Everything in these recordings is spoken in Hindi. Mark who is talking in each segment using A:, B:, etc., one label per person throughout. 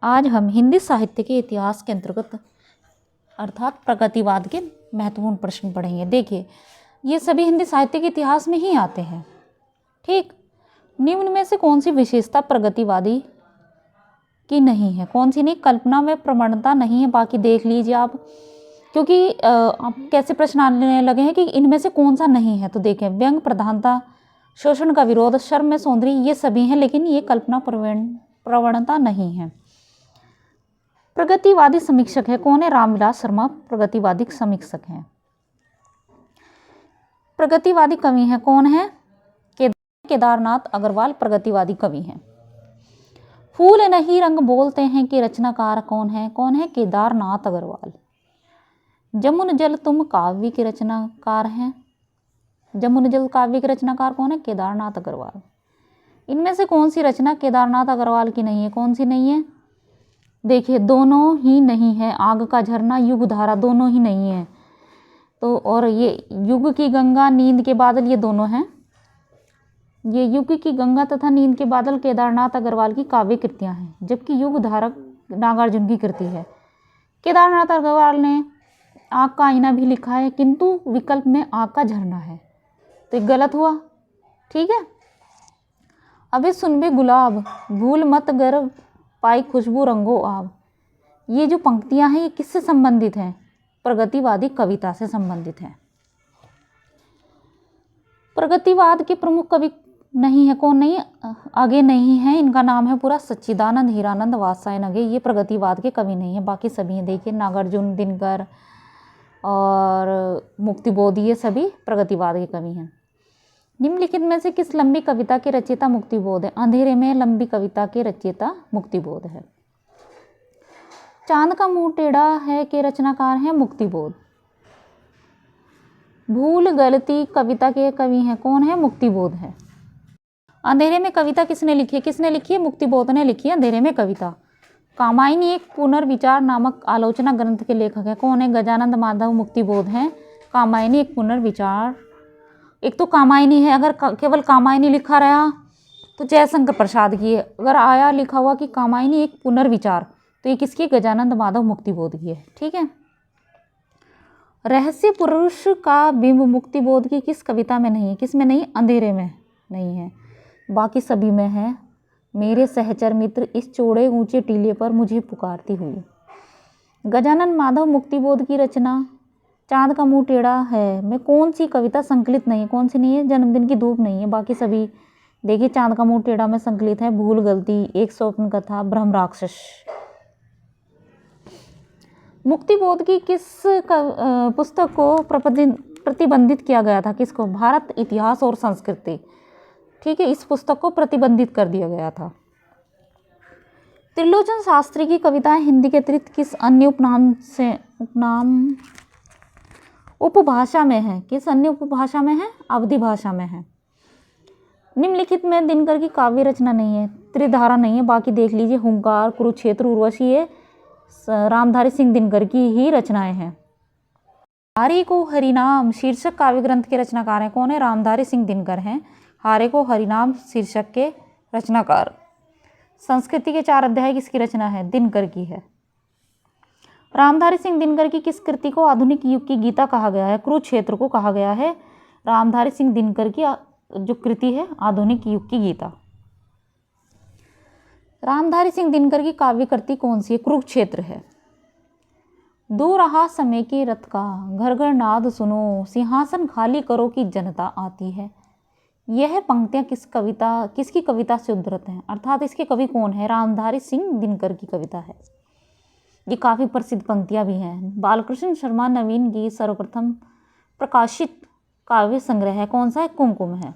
A: आज हम हिंदी साहित्य के इतिहास के अंतर्गत अर्थात प्रगतिवाद के महत्वपूर्ण प्रश्न पढ़ेंगे। देखिए, ये सभी हिंदी साहित्य के इतिहास में ही आते हैं। ठीक, निम्न में से कौन सी विशेषता प्रगतिवादी की नहीं है? कौन सी नहीं? कल्पना में प्रवणता नहीं है। बाकी देख लीजिए आप, क्योंकि आप कैसे प्रश्न आने लगे हैं कि इनमें से कौन सा नहीं है। तो देखें, व्यंग प्रधानता, शोषण का विरोध, शर्म में सौंदर्य, ये सभी हैं, लेकिन ये कल्पना प्रवणता नहीं है। प्रगतिवादी समीक्षक है कौन है? रामविलास शर्मा प्रगतिवादी समीक्षक हैं। प्रगतिवादी कवि हैं कौन है? केदारनाथ अग्रवाल प्रगतिवादी कवि हैं। फूल नहीं रंग बोलते हैं कि रचनाकार कौन है? कौन है? केदारनाथ अग्रवाल। जमुन जल तुम काव्य के रचनाकार हैं। जमुन जल काव्य के रचनाकार कौन है? केदारनाथ अग्रवाल। इनमें से कौन सी रचना केदारनाथ अग्रवाल की नहीं है? कौन सी नहीं है? देखिए, दोनों ही नहीं है। आग का झरना, युग धारा, दोनों ही नहीं है। तो और ये युग की गंगा, नींद के बादल, ये दोनों हैं। ये युग की गंगा तथा नींद के बादल केदारनाथ अग्रवाल की काव्य कृतियां हैं, जबकि युग धारा नागार्जुन की कृति है। केदारनाथ अग्रवाल ने आग का आईना भी लिखा है, किंतु विकल्प में आग का झरना है, तो ये गलत हुआ। ठीक है। अबे सुन बे गुलाब, भूल मत गर पाई खुशबू रंगो आब। ये जो पंक्तियां हैं, ये किससे संबंधित हैं? प्रगतिवादी कविता से संबंधित हैं। प्रगतिवाद के प्रमुख कवि नहीं है। कौन नहीं? आगे नहीं है। इनका नाम है पूरा सच्चिदानंद हीरानंद वात्स्यायन आगे। ये प्रगतिवाद के कवि नहीं है, बाकी सभी हैं। देखिए, नागार्जुन, दिनकर और मुक्तिबोध, ये सभी प्रगतिवाद के कवि हैं। निम्नलिखित में से किस लंबी कविता के रचयिता मुक्तिबोध है? अंधेरे में लंबी कविता के रचयिता मुक्तिबोध है। चांद का मुंह टेढ़ा है के रचनाकार हैं मुक्तिबोध। भूल गलती कविता के कवि हैं कौन है? मुक्तिबोध है। अंधेरे में कविता किसने लिखी है? किसने लिखी है? मुक्तिबोध ने लिखी है अंधेरे में कविता। कामायनी एक पुनर्विचार नामक आलोचना ग्रंथ के लेखक है कौन है? गजानंद माधव मुक्तिबोध हैं। कामायनी एक पुनर्विचार, एक तो कामायनी है, अगर केवल कामायनी लिखा रहा तो जयशंकर प्रसाद की है। अगर आया लिखा हुआ कि कामायनी एक पुनर्विचार, तो ये किसकी? गजानंद माधव मुक्तिबोध की है। ठीक है। रहस्य पुरुष का बिंब मुक्तिबोध की किस कविता में नहीं है? किस में नहीं? अंधेरे में नहीं है, बाकी सभी में है। मेरे सहचर मित्र इस चौड़े ऊंचे टीले पर मुझे पुकारती हुई। गजानंद माधव मुक्तिबोध की रचना चांद का मुंह टेढ़ा है में कौन सी कविता संकलित नहीं है? कौन सी नहीं है? जन्मदिन की धूप नहीं है, बाकी सभी। देखिए, चांद का मुंह टेढ़ा में संकलित है भूल गलती, एक स्वप्न कथा, ब्रह्म राक्षस। मुक्तिबोध की किस पुस्तक को प्रतिबंधित किया गया था? किसको? भारत इतिहास और संस्कृति। ठीक है, इस पुस्तक को प्रतिबंधित कर दिया गया था। त्रिलोचन शास्त्री की कविताएं हिंदी के अतिरिक्त किस अन्य उपभाषा में है? किस अन्य उपभाषा में है? अवधी भाषा में है। निम्नलिखित में दिनकर की काव्य रचना नहीं है। त्रिधारा नहीं है, बाकी देख लीजिए। हुंकार, कुरुक्षेत्र, उर्वशी, ये रामधारी सिंह दिनकर की ही रचनाएं हैं। हारे को हरिनाम शीर्षक काव्य ग्रंथ के रचनाकार हैं कौन है? रामधारी सिंह दिनकर हैं। हारे को हरिनाम शीर्षक के रचनाकार। संस्कृति के 4 अध्याय किसकी रचना है? दिनकर की है। रामधारी सिंह दिनकर की किस कृति को आधुनिक युग की गीता कहा गया है? कुरुक्षेत्र को कहा गया है रामधारी सिंह दिनकर की जो कृति है आधुनिक युग की गीता। रामधारी सिंह दिनकर की काव्य कृति कौन सी है? कुरुक्षेत्र है। दूर रहा समय की रथ का, घर घर नाद सुनो, सिंहासन खाली करो की जनता आती है। यह पंक्तियां किसकी कविता से उद्धृत हैं? अर्थात इसके कवि कौन है? रामधारी सिंह दिनकर की कविता है। ये काफ़ी प्रसिद्ध पंक्तियां भी हैं। बालकृष्ण शर्मा नवीन की सर्वप्रथम प्रकाशित काव्य संग्रह है कौन सा है? कुमकुम है,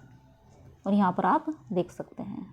A: और यहाँ पर आप देख सकते हैं।